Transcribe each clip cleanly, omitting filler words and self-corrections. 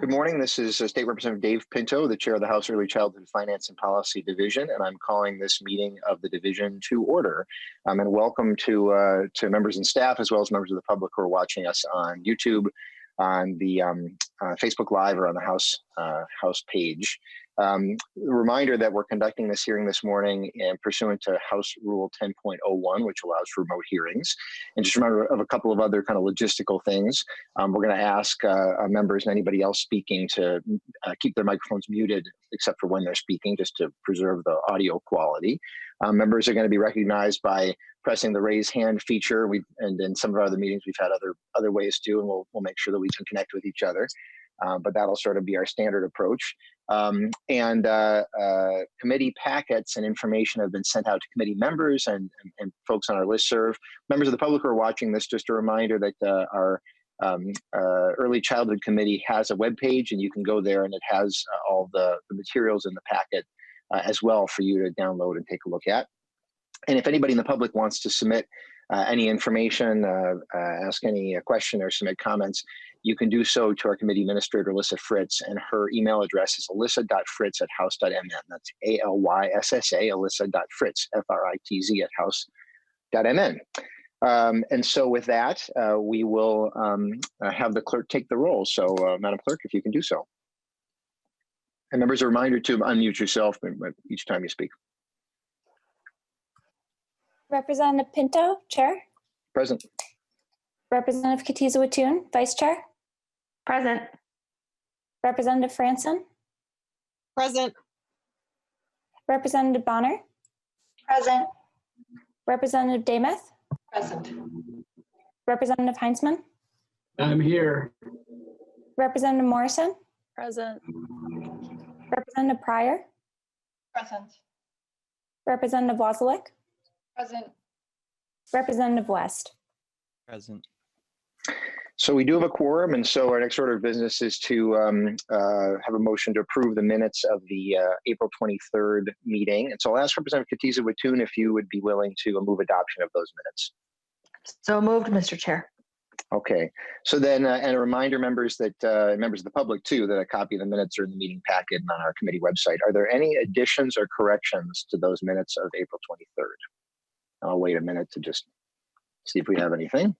Good morning. This is State Representative Dave Pinto, the chair of the House Early Childhood Finance and Policy Division, and I'm calling this meeting of the division to order. And welcome to members and staff, as well as members of the public who are watching us on YouTube, on the Facebook Live, or on the House page. Reminder that we're conducting this hearing this morning and pursuant to House Rule 10.01, which allows for remote hearings. And just remember of a couple of other kind of logistical things. We're going to ask members and anybody else speaking to keep their microphones muted, except for when they're speaking, just to preserve the audio quality. Members are going to be recognized by pressing the raise hand feature. And in some of our other meetings, we've had other ways too, and we'll make sure that we can connect with each other. But that'll sort of be our standard approach. Committee packets and information have been sent out to committee members and folks on our listserv. Members of the public who are watching this, just a reminder that our Early Childhood Committee has a webpage, and you can go there, and it has all the materials in the packet as well for you to download and take a look at. And if anybody in the public wants to submit any information, ask any question, or submit comments, you can do so to our committee administrator, Alyssa Fritz, and her email address is alyssa.fritz@house.mn. That's ALYSSA, alyssa.fritz, FRITZ, @house.mn. And so with that, we will have the clerk take the roll. So, Madam Clerk, if you can do so. And members, a reminder to unmute yourself each time you speak. Representative Pinto, Chair. Present. Representative Katiza-Wattoon, Vice Chair. Present. Representative Franson. Present. Representative Bonner. Present. Representative Demuth. Present. Representative Heinzman. I'm here. Representative Morrison. Present. Representative Pryor. Present. Representative Wozniak. Present. Representative West. Present. So we do have a quorum, and so our next order of business is to have a motion to approve the minutes of the April 23rd meeting. And so I'll ask Representative Katiza-Wattoon if you would be willing to move adoption of those minutes. So moved, Mr. Chair. Okay. So then, and a reminder, members, that members of the public too, that a copy of the minutes are in the meeting packet and on our committee website. Are there any additions or corrections to those minutes of April 23rd? I'll wait a minute to just see if we have anything.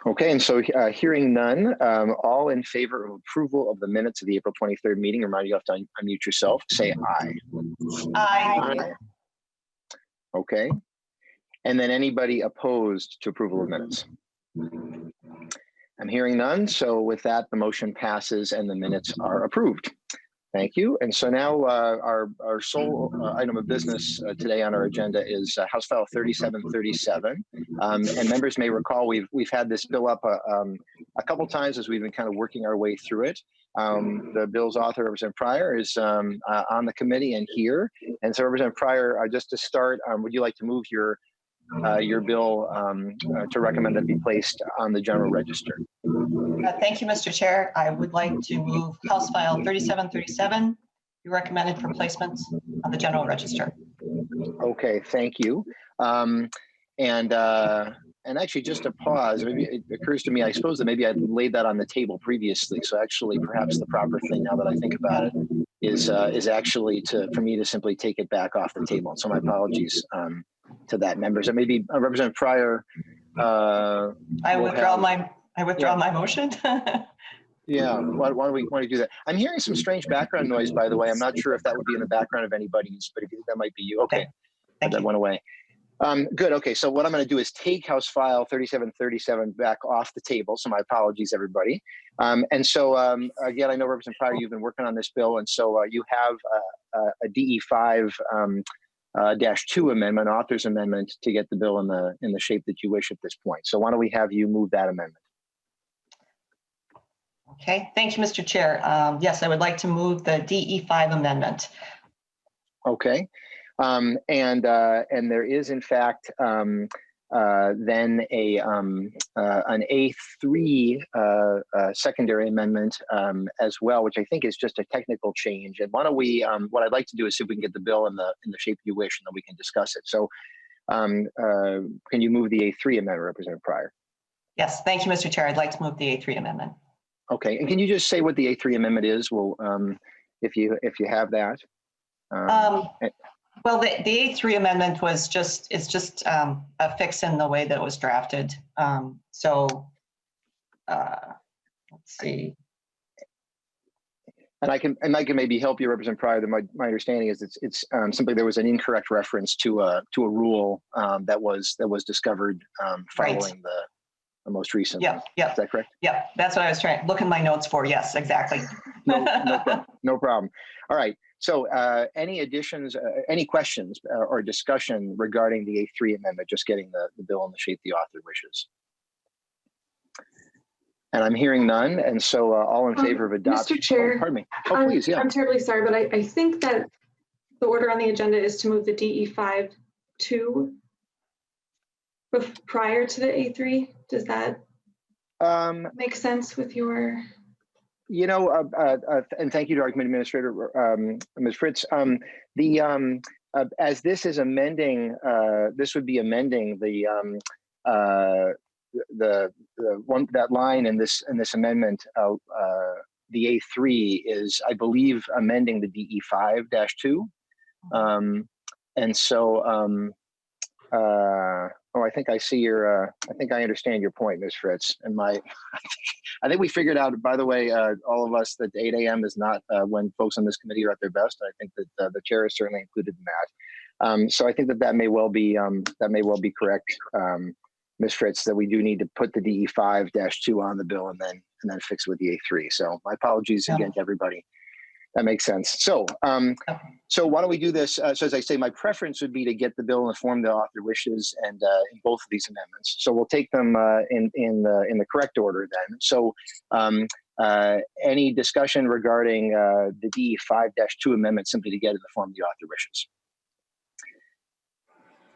Okay, and so hearing none, all in favor of approval of the minutes of the April 23rd meeting, remind you have to unmute yourself, say aye. Aye. Okay, and then anybody opposed to approval of minutes? I'm hearing none, so with that, the motion passes and the minutes are approved. Thank you. And so now our sole item of business today on our agenda is House File 3737. And members may recall we've had this bill up a couple times as we've been kind of working our way through it. The bill's author, Representative Pryor, is on the committee and here. And so Representative Pryor, just to start, would you like to move your bill to recommend that be placed on the general register? Thank you, Mr. Chair. I would like to move House File 3737 be recommended for placements on the general register. Okay, thank you. And actually, just to pause, maybe it occurs to me, I suppose that maybe I laid that on the table previously. So actually, perhaps the proper thing, now that I think about it, is actually for me to simply take it back off the table. So my apologies to that, members. And maybe Representative Pryor. I withdraw my motion. Yeah, why don't we do that? I'm hearing some strange background noise, by the way. I'm not sure if that would be in the background of anybody's, but if you think that might be you. Okay, that went away. Good. Okay, so what I'm going to do is take House File 3737 back off the table. So my apologies, everybody. And so again, I know Representative Pryor, you've been working on this bill, and so you have a DE5 -2 amendment, author's amendment, to get the bill in the shape that you wish at this point. So why don't we have you move that amendment? Okay, thank you, Mr. Chair. Yes, I would like to move the DE5 amendment. Okay, and there is in fact then an A3 secondary amendment as well, which I think is just a technical change. And why don't we? What I'd like to do is see if we can get the bill in the shape you wish, and then we can discuss it. So, can you move the A3 amendment, Representative Pryor? Yes, thank you, Mr. Chair. I'd like to move the A3 amendment. Okay, and can you just say what the A3 amendment is? Well, if you have that. Well, the A3 amendment was just, it's just a fix in the way that it was drafted. Let's see. And I can maybe help you, Representative Pryor. That my understanding is it's simply there was an incorrect reference to a rule that was discovered following the most recent. Yeah, yeah. Is that correct? Yeah, that's what I was trying to look in my notes for. Yes, exactly. No problem. All right. So any additions, any questions or discussion regarding the A3 amendment, just getting the bill in the shape the author wishes? And I'm hearing none. And so all in favor of adoption. Mr. Chair. Oh, pardon me. Oh, please, yeah. I'm terribly sorry, but I think that the order on the agenda is to move the DE5 to prior to the A3. Does that make sense with your? You know, and thank you to our committee administrator, Ms. Fritz. As this is amending, this would be amending the one that line in this amendment. The A3 is, I believe, amending the DE5-2, and so. I think I see your. I think I understand your point, Ms. Fritz. And I think we figured out, by the way, all of us, that 8 a.m. is not when folks on this committee are at their best. I think that the chair is certainly included in that. So I think that may well be correct, Ms. Fritz. That we do need to put the DE5-2 on the bill and then fix it with the A3. So my apologies again to everybody. That makes sense. So, so why don't we do this? So as I say, my preference would be to get the bill in the form the author wishes, and in both of these amendments. So we'll take them in the correct order then. So, any discussion regarding the DE5-2 amendment, simply to get in the form the author wishes.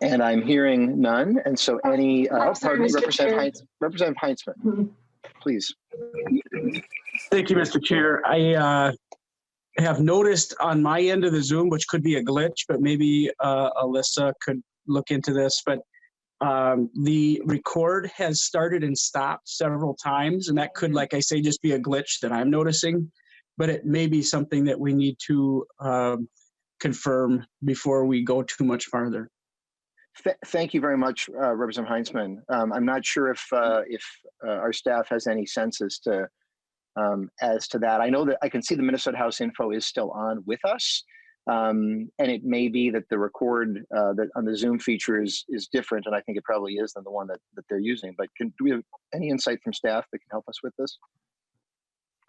And I'm hearing none. And so any, sorry, pardon me, Mr. Representative Heintzman, please. Thank you, Mr. Chair. I have noticed on my end of the Zoom, which could be a glitch, but maybe Alyssa could look into this, but the record has started and stopped several times, and that could, like I say, just be a glitch that I'm noticing, but it may be something that we need to confirm before we go too much farther. Thank you very much, Representative Heintzman. I'm not sure if our staff has any sense as to that. I know that I can see the Minnesota House info is still on with us, and it may be that the record that on the Zoom feature is different, and I think it probably is than the one that they're using. But do we have any insight from staff that can help us with this?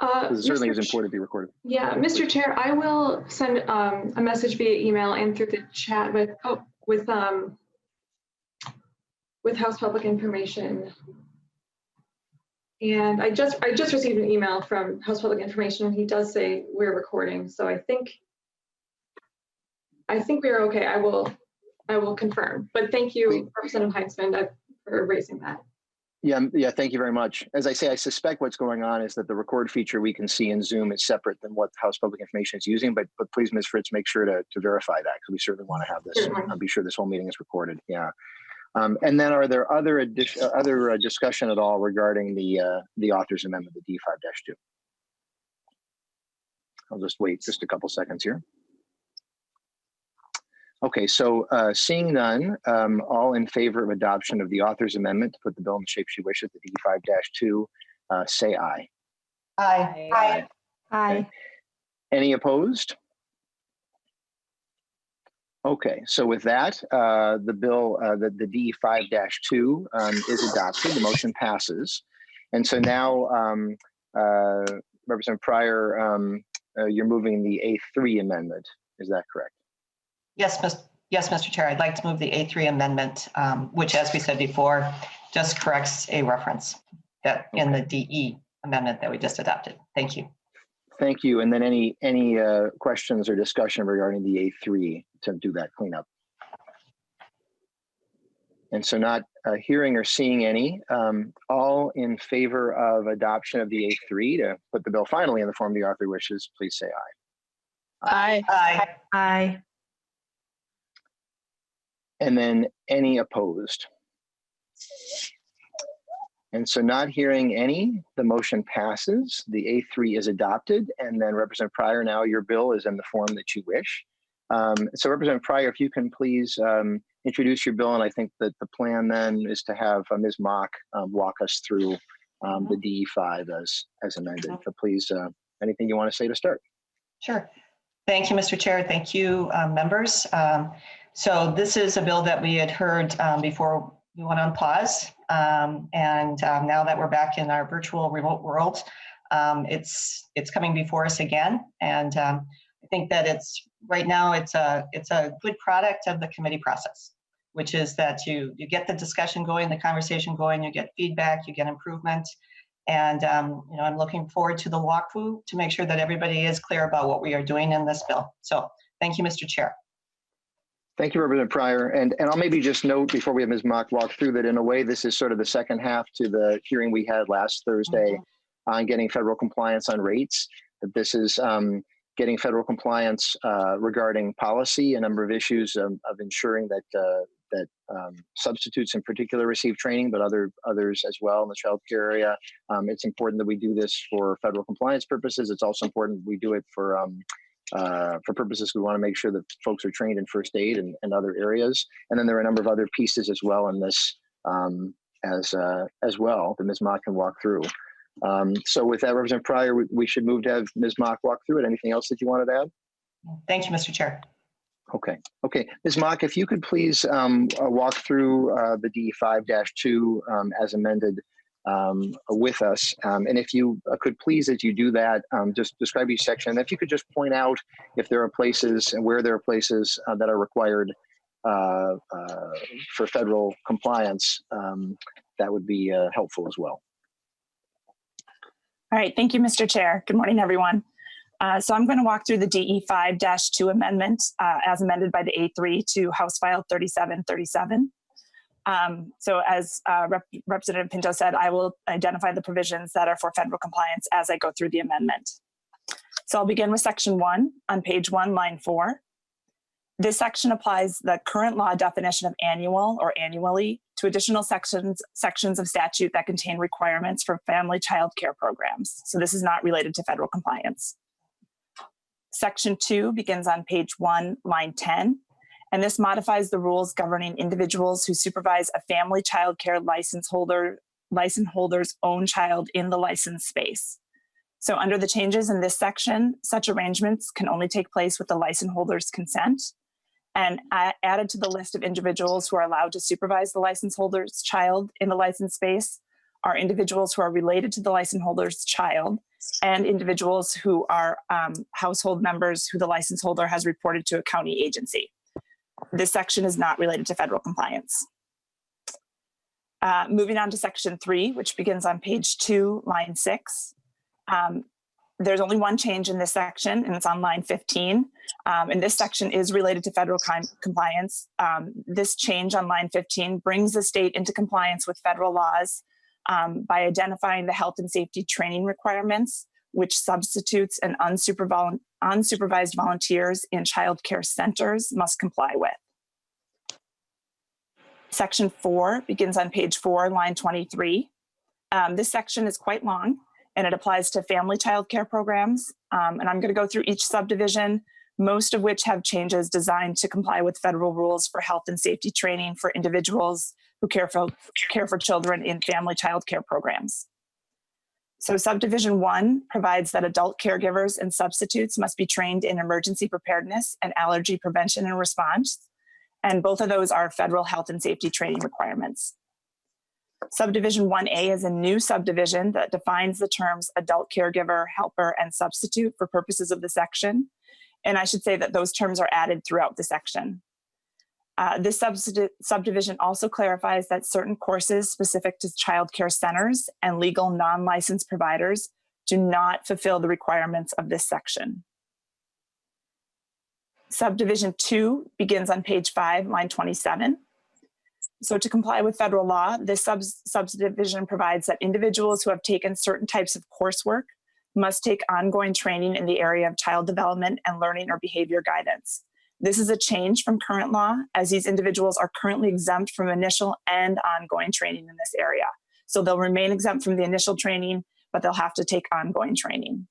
Because it certainly is important to be recorded. Yeah, Mr. Chair, I will send a message via email and through the chat with House Public Information. And I just received an email from House Public Information, and he does say we're recording. So I think we are okay. I will confirm. But thank you, Representative Heintzman, for raising that. Yeah. Thank you very much. As I say, I suspect what's going on is that the record feature we can see in Zoom is separate than what House Public Information is using. But please, Ms. Fritz, make sure to verify that, because we certainly want to have this. I'll be sure this whole meeting is recorded. Yeah. And then, are there other discussion at all regarding the author's amendment, the D5-2? I'll just wait just a couple seconds here. Okay, so seeing none, all in favor of adoption of the author's amendment to put the bill in the shape she wishes, the D5-2, say aye. Aye. Aye. Okay. Any opposed? Okay, so with that, the bill, the D5-2 is adopted. The motion passes. And so now, Representative Pryor, you're moving the A3 amendment. Is that correct? Yes, Mr. Chair. I'd like to move the A3 amendment, which, as we said before, just corrects a reference that in the DE amendment that we just adopted. Thank you. Thank you. And then any questions or discussion regarding the A3 to do that cleanup? And so not hearing or seeing any, all in favor of adoption of the A3 to put the bill finally in the form the author wishes, please say aye. Aye. Aye. Aye. And then any opposed? And so not hearing any, the motion passes. The A3 is adopted. And then Representative Pryor, now your bill is in the form that you wish. So Representative Pryor, if you can please introduce your bill. And I think that the plan then is to have Ms. Mach walk us through the DE5 as amended. So please, anything you want to say to start? Sure. Thank you, Mr. Chair. Thank you, members. So this is a bill that we had heard before we went on pause. And now that we're back in our virtual remote world, it's coming before us again. And I think that right now it's a good product of the committee process, which is that you get the discussion going, the conversation going, you get feedback, you get improvement. And I'm looking forward to the walkthrough to make sure that everybody is clear about what we are doing in this bill. So thank you, Mr. Chair. Thank you, Representative Pryor. And I'll maybe just note before we have Ms. Mach walk through that in a way, this is sort of the second half to the hearing we had last Thursday on getting federal compliance on rates. That this is getting federal compliance regarding policy, a number of issues of ensuring that substitutes in particular receive training, but others as well in the child care area. It's important that we do this for federal compliance purposes. It's also important we do it for purposes we want to make sure that folks are trained in first aid and other areas. And then there are a number of other pieces as well in this as well that Ms. Mach can walk through. So with that, Representative Pryor, we should move to have Ms. Mach walk through it. Anything else that you wanted to add? Thank you, Mr. Chair. Okay. Ms. Mach, if you could please walk through the DE5-2 as amended with us. And if you could please, as you do that, just describe each section. And if you could just point out if there are places and where there are places that are required for federal compliance, that would be helpful as well. All right, thank you, Mr. Chair. Good morning, everyone. So I'm going to walk through the DE5-2 amendment as amended by the A3 to House File 3737. So as Representative Pinto said, I will identify the provisions that are for federal compliance as I go through the amendment. So I'll begin with Section 1 on page 1, line 4. This section applies the current law definition of annual or annually to additional sections of statute that contain requirements for family child care programs. So this is not related to federal compliance. Section 2 begins on page 1, line 10, and this modifies the rules governing individuals who supervise a family child care license holder's own child in the licensed space. So under the changes in this section, such arrangements can only take place with the license holder's consent. And added to the list of individuals who are allowed to supervise the license holder's child in the licensed space are individuals who are related to the license holder's child and individuals who are household members who the license holder has reported to a county agency. This section is not related to federal compliance. Moving on to Section 3, which begins on page 2, line 6. There's only one change in this section, and it's on line 15. And this section is related to federal compliance. This change on line 15 brings the state into compliance with federal laws by identifying the health and safety training requirements, which substitutes and unsupervised volunteers in child care centers must comply with. Section 4 begins on page 4, line 23. This section is quite long, and it applies to family child care programs. And I'm going to go through each subdivision, most of which have changes designed to comply with federal rules for health and safety training for individuals who care for children in family child care programs. So subdivision 1 provides that adult caregivers and substitutes must be trained in emergency preparedness and allergy prevention and response. And both of those are federal health and safety training requirements. Subdivision 1A is a new subdivision that defines the terms adult caregiver, helper, and substitute for purposes of the section. And I should say that those terms are added throughout the section. This subdivision also clarifies that certain courses specific to child care centers and legal non-licensed providers do not fulfill the requirements of this section. Subdivision 2 begins on page 5, line 27. So to comply with federal law, this subdivision provides that individuals who have taken certain types of coursework must take ongoing training in the area of child development and learning or behavior guidance. This is a change from current law, as these individuals are currently exempt from initial and ongoing training in this area. So they'll remain exempt from the initial training, but they'll have to take ongoing training.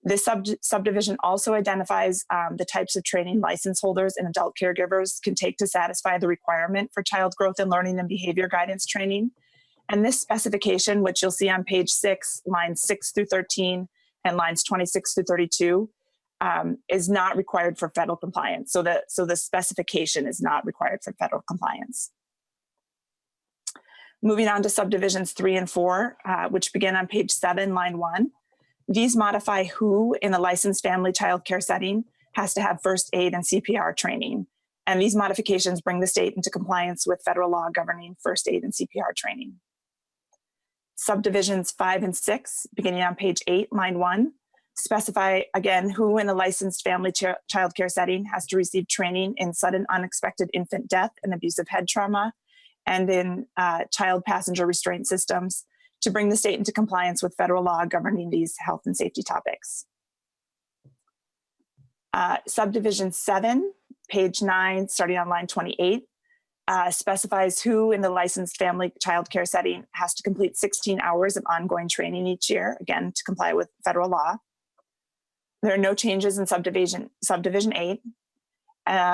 This subdivision also identifies the types of training license holders and adult caregivers can take to satisfy the requirement for child growth and learning and behavior guidance training. And this specification, which you'll see on page 6, lines 6 through 13 and lines 26 through 32, is not required for federal compliance. So the specification is not required for federal compliance. Moving on to subdivisions 3 and 4, which begin on page 7, line 1. These modify who in a licensed family child care setting has to have first aid and CPR training. And these modifications bring the state into compliance with federal law governing first aid and CPR training. Subdivisions 5 and 6, beginning on page 8, line 1, specify again who in a licensed family child care setting has to receive training in sudden unexpected infant death and abusive head trauma, and in child passenger restraint systems, to bring the state into compliance with federal law governing these health and safety topics. Subdivision 7, page 9, starting on line 28, specifies who in the licensed family child care setting has to complete 16 hours of ongoing training each year, again, to comply with federal law. There are no changes in subdivision 8.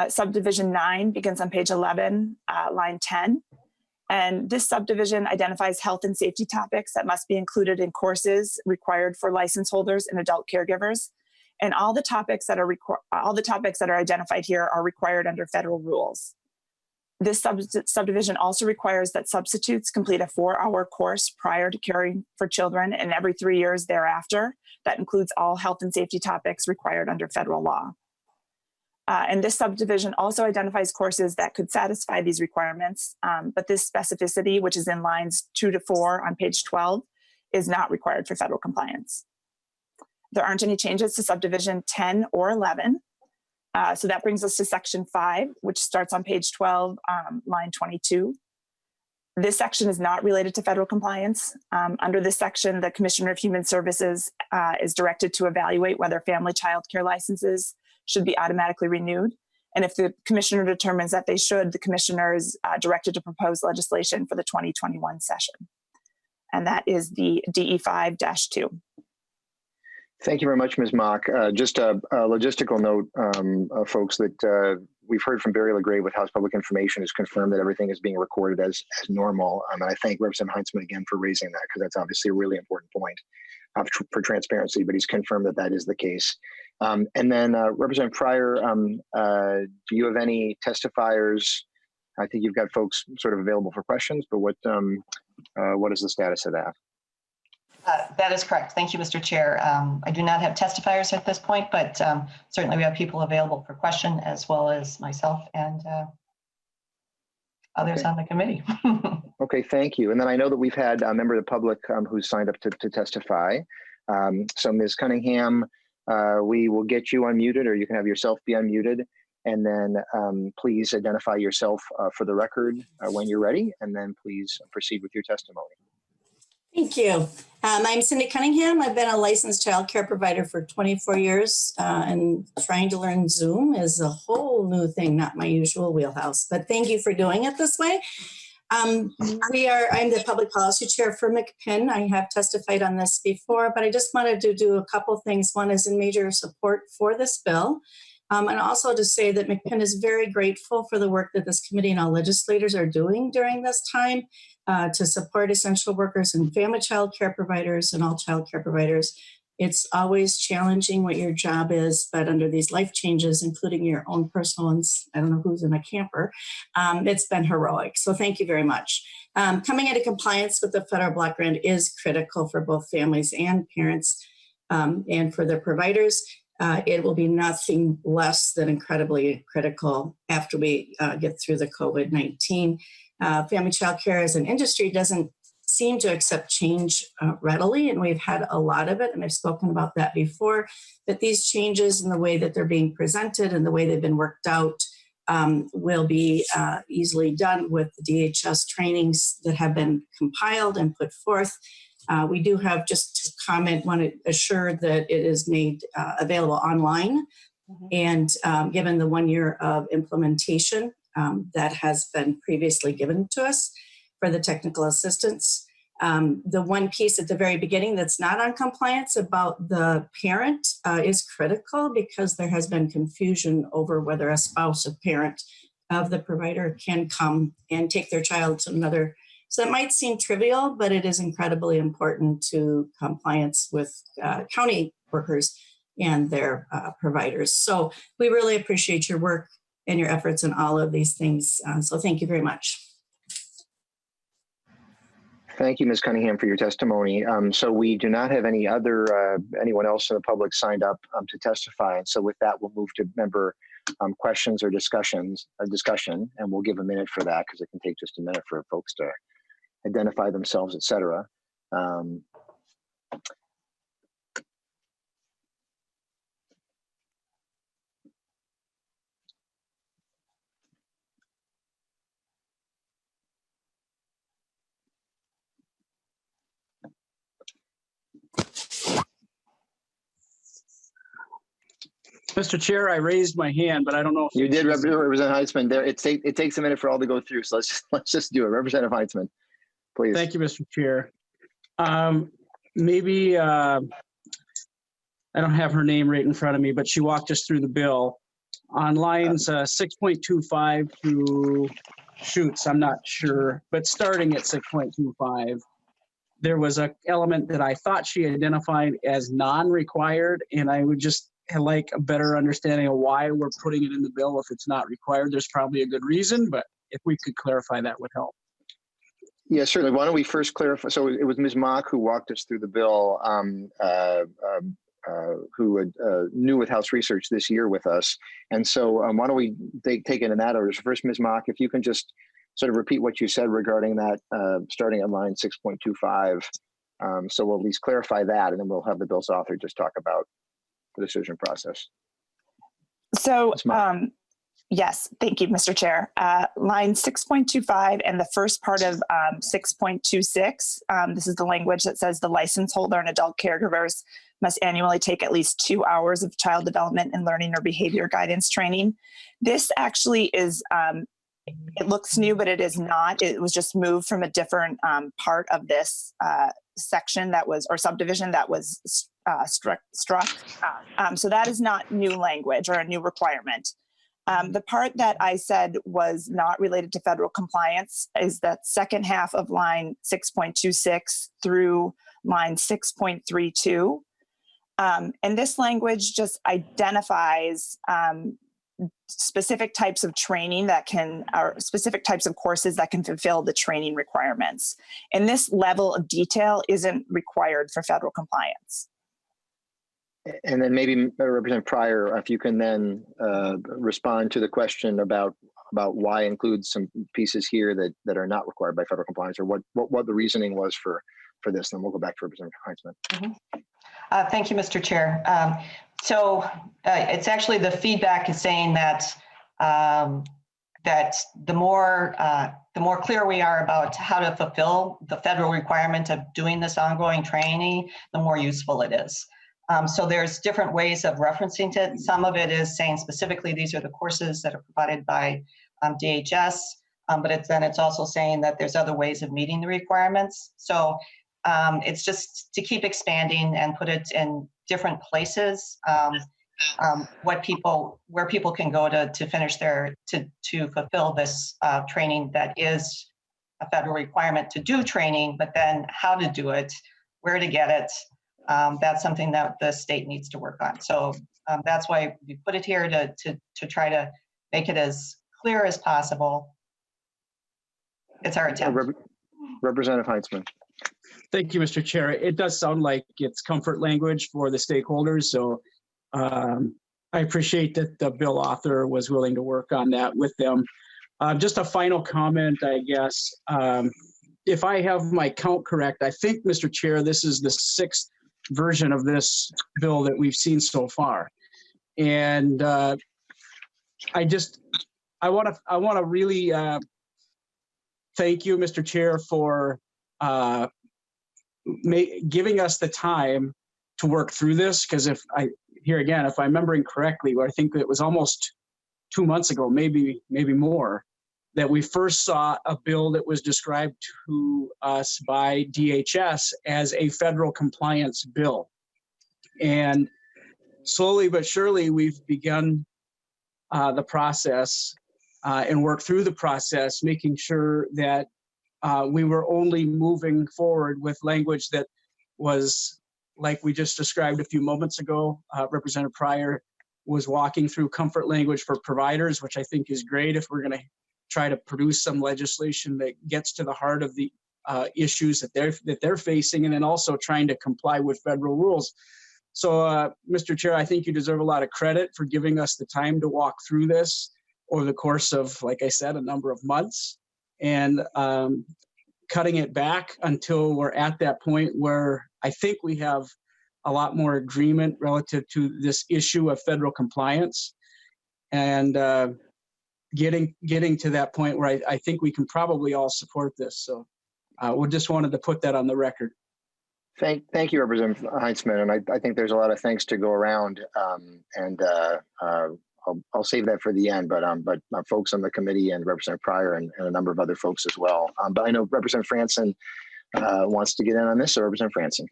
Subdivision 9 begins on page 11, line 10. And this subdivision identifies health and safety topics that must be included in courses required for license holders and adult caregivers. And all the topics that are identified here are required under federal rules. This subdivision also requires that substitutes complete a 4-hour course prior to caring for children and every 3 years thereafter. That includes all health and safety topics required under federal law. And this subdivision also identifies courses that could satisfy these requirements, but this specificity, which is in lines 2 to 4 on page 12, is not required for federal compliance. There aren't any changes to subdivision 10 or 11. So that brings us to section 5, which starts on page 12, line 22. This section is not related to federal compliance. Under this section, the Commissioner of Human Services is directed to evaluate whether family child care licenses should be automatically renewed. And if the commissioner determines that they should, the commissioner is directed to propose legislation for the 2021 session. And that is the DE5-2. Thank you very much, Ms. Mach. Just a logistical note, folks, that we've heard from Barry LaGrave with House Public Information has confirmed that everything is being recorded as normal. And I thank Representative Heintzman again for raising that, because that's obviously a really important point for transparency, but he's confirmed that that is the case. And then Representative Pryor, do you have any testifiers? I think you've got folks sort of available for questions, but what is the status of that? That is correct. Thank you, Mr. Chair. I do not have testifiers at this point, but certainly we have people available for question, as well as myself and others on the committee. Okay, thank you. And then I know that we've had a member of the public who's signed up to testify. So Ms. Cunningham, we will get you unmuted, or you can have yourself be unmuted. And then please identify yourself for the record when you're ready, and then please proceed with your testimony. Thank you. I'm Cyndi Cunningham. I've been a licensed child care provider for 24 years, and trying to learn Zoom is a whole new thing, not my usual wheelhouse, but thank you for doing it this way. I'm the public policy chair for McPinn. I have testified on this before, but I just wanted to do a couple things. One is in major support for this bill. And also to say that McPinn is very grateful for the work that this committee and all legislators are doing during this time to support essential workers and family child care providers and all child care providers. It's always challenging what your job is, but under these life changes, including your own personal ones, I don't know who's in a camper, it's been heroic. So thank you very much. Coming into compliance with the federal block grant is critical for both families and parents and for their providers. It will be nothing less than incredibly critical after we get through the COVID-19. Family child care as an industry doesn't seem to accept change readily, and we've had a lot of it, and I've spoken about that before, that these changes in the way that they're being presented and the way they've been worked out will be easily done with the DHS trainings that have been compiled and put forth. We do have, just to comment, want to assure that it is made available online. Mm-hmm. And given the 1 year of implementation that has been previously given to us for the technical assistance, The one piece at the very beginning that's not on compliance about the parent is critical because there has been confusion over whether a spouse or parent of the provider can come and take their child to another. So it might seem trivial, but it is incredibly important to compliance with county workers and their providers. So we really appreciate your work and your efforts in all of these things. So thank you very much. Thank you, Ms. Cunningham, for your testimony. So we do not have anyone else in the public signed up to testify. And so with that, we'll move to member questions or discussion, and we'll give a minute for that because it can take just a minute for folks to identify themselves, et cetera. Mr. Chair, I raised my hand, but I don't know if You did, Representative Heitzman. There, it takes a minute for all to go through, so let's just do it. Representative Heitzman, please. Thank you, Mr. Chair. Maybe I don't have her name right in front of me, but she walked us through the bill on lines 6.25 through shoots. I'm not sure, but starting at 6.25, there was an element that I thought she identified as non-required, and I would just like a better understanding of why we're putting it in the bill if it's not required. There's probably a good reason, but if we could clarify that would help. Yeah, certainly. Why don't we first clarify? So it was Ms. Mach who walked us through the bill, who new with House Research this year with us. And so why don't we take it in that order? So first, Ms. Mach, if you can just sort of repeat what you said regarding that, starting at line 6.25. So we'll at least clarify that, and then we'll have the bill's author just talk about the decision process. So, yes, thank you, Mr. Chair. Line 6.25 and the first part of 6.26, this is the language that says the license holder and adult caregivers must annually take at least 2 hours of child development and learning or behavior guidance training. This actually is, it looks new, but it is not. It was just moved from a different part of this section that was, or subdivision that was struck. So that is not new language or a new requirement. The part that I said was not related to federal compliance is that second half of line 6.26 through line 6.32. And this language just identifies specific types of training that can, or specific types of courses that can fulfill the training requirements. And this level of detail isn't required for federal compliance. And then maybe Representative Pryor, if you can then respond to the question about why include some pieces here that are not required by federal compliance, or what the reasoning was for this. Then we'll go back to Representative Heitzman. Mm-hmm. Thank you, Mr. Chair. So it's actually the feedback is saying that that the more clear we are about how to fulfill the federal requirement of doing this ongoing training, the more useful it is. So there's different ways of referencing it. Some of it is saying specifically these are the courses that are provided by DHS, but it's also saying that there's other ways of meeting the requirements. So it's just to keep expanding and put it in different places, where people can go to finish to fulfill this training that is a federal requirement to do training, but then how to do it, where to get it. That's something that the state needs to work on. So that's why we put it here to try to make it as clear as possible. It's our attempt. Representative Heitzman. Thank you, Mr. Chair. It does sound like it's comfort language for the stakeholders. So I appreciate that the bill author was willing to work on that with them. Just a final comment, I guess. If I have my count correct, I think, Mr. Chair, this is the 6th version of this bill that we've seen so far. And I want to really thank you, Mr. Chair, for giving us the time to work through this. Because if I'm remembering correctly, I think it was almost 2 months ago, maybe more, that we first saw a bill that was described to us by DHS as a federal compliance bill. And slowly but surely, we've begun the process and worked through the process, making sure that we were only moving forward with language that was, like we just described a few moments ago. Representative Pryor was walking through comfort language for providers, which I think is great if we're going to try to produce some legislation that gets to the heart of the issues that they're facing, and then also trying to comply with federal rules. So, Mr. Chair, I think you deserve a lot of credit for giving us the time to walk through this over the course of, like I said, a number of months, and cutting it back until we're at that point where I think we have a lot more agreement relative to this issue of federal compliance, and getting to that point where I think we can probably all support this. So we just wanted to put that on the record. Thank you, Representative Heinzman, and I think there's a lot of thanks to go around, and I'll save that for the end. But folks on the committee and Representative Pryor and a number of other folks as well. But I know Representative Franson wants to get in on this. So Representative Franson.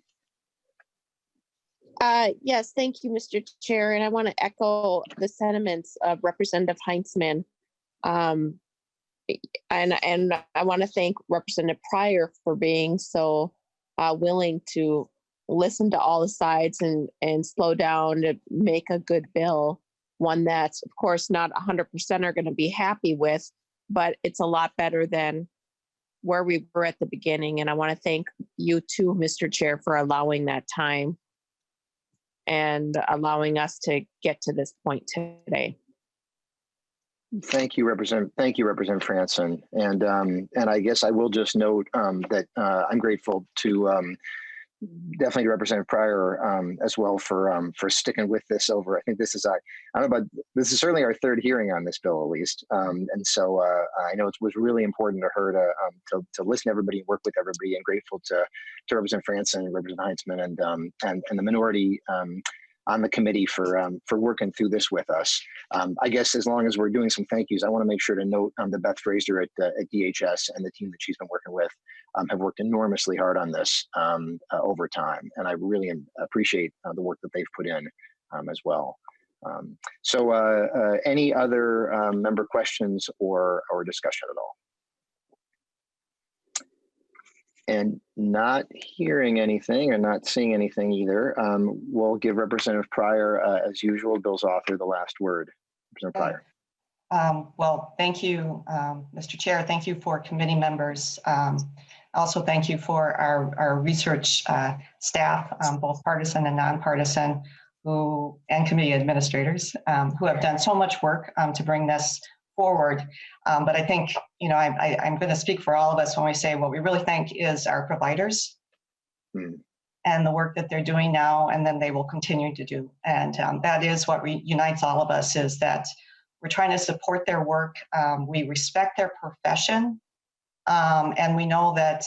Yes, thank you, Mr. Chair, and I want to echo the sentiments of Representative Heinzman, and I want to thank Representative Pryor for being so willing to listen to all the sides and slow down to make a good bill, one that, of course, not 100% are going to be happy with, but it's a lot better than where we were at the beginning. And I want to thank you too, Mr. Chair, for allowing that time and allowing us to get to this point today. Thank you, Representative Franson. And I guess I will just note that I'm grateful to definitely to Representative Pryor as well for sticking with this over. I think this is this is certainly our third hearing on this bill, at least. And so I know it was really important to her to listen to everybody and work with everybody. And grateful to Representative Franson and Representative Heinzman and the minority on the committee for working through this with us. I guess as long as we're doing some thank yous, I want to make sure to note that Beth Fraser at DHS and the team that she's been working with have worked enormously hard on this over time, and I really appreciate the work that they've put in as well. So any other member questions or discussion at all? And not hearing anything and not seeing anything either, we'll give Representative Pryor, as usual, Bill's author, the last word. Representative Pryor. Well, thank you, Mr. Chair. Thank you for committee members. Also, thank you for our research staff, both partisan and nonpartisan, and committee administrators who have done so much work to bring this forward. But I think, I'm going to speak for all of us when we say what we really thank is our providers and the work that they're doing now, and then they will continue to do. And that is what unites all of us, is that we're trying to support their work. We respect their profession. And we know that,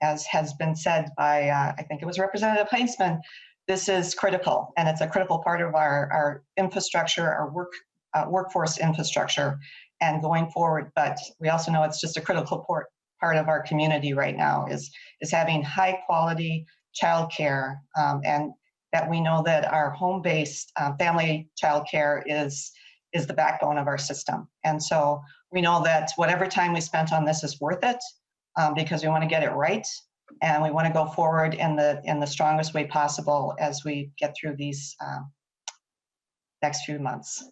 as has been said by, I think it was Representative Heinzman, this is critical, and it's a critical part of our infrastructure, our workforce infrastructure, and going forward. But we also know it's just a critical part of our community right now is having high quality childcare, and that we know that our home-based family childcare is the backbone of our system. And so we know that whatever time we spent on this is worth it, because we want to get it right, and we want to go forward in the strongest way possible as we get through these next few months.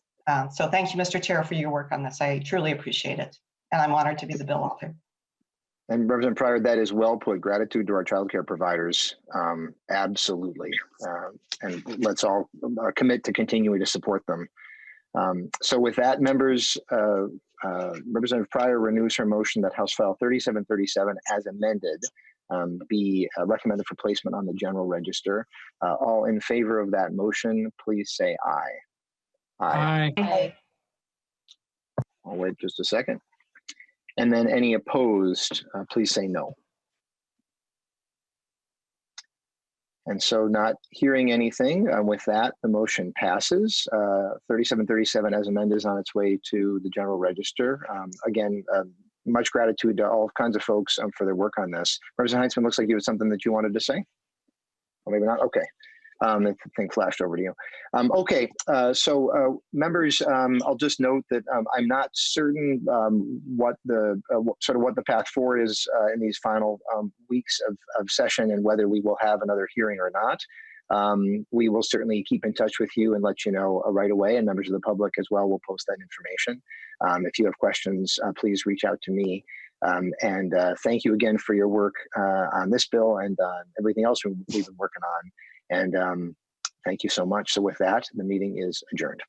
So thank you, Mr. Chair, for your work on this. I truly appreciate it, and I'm honored to be the bill author. And Representative Pryor, that is well put. Gratitude to our childcare providers, absolutely. And let's all commit to continuing to support them. So with that, members, Representative Pryor renews her motion that House File 3737 as amended be recommended for placement on the general register. All in favor of that motion, please say aye. Aye. Aye. I'll wait just a second. And then any opposed, please say no. And so not hearing anything, with that, the motion passes. 3737 as amended is on its way to the general register. Again, much gratitude to all kinds of folks for their work on this. Representative Heinzman, looks like you had something that you wanted to say. Or maybe not, okay. The thing flashed over to you. Okay, so members, I'll just note that I'm not certain what the what the path forward is in these final weeks of session and whether we will have another hearing or not. We will certainly keep in touch with you and let you know right away, and members of the public as well will post that information. If you have questions, please reach out to me. And thank you again for your work on this bill and on everything else we've been working on. And thank you so much. So with that, the meeting is adjourned.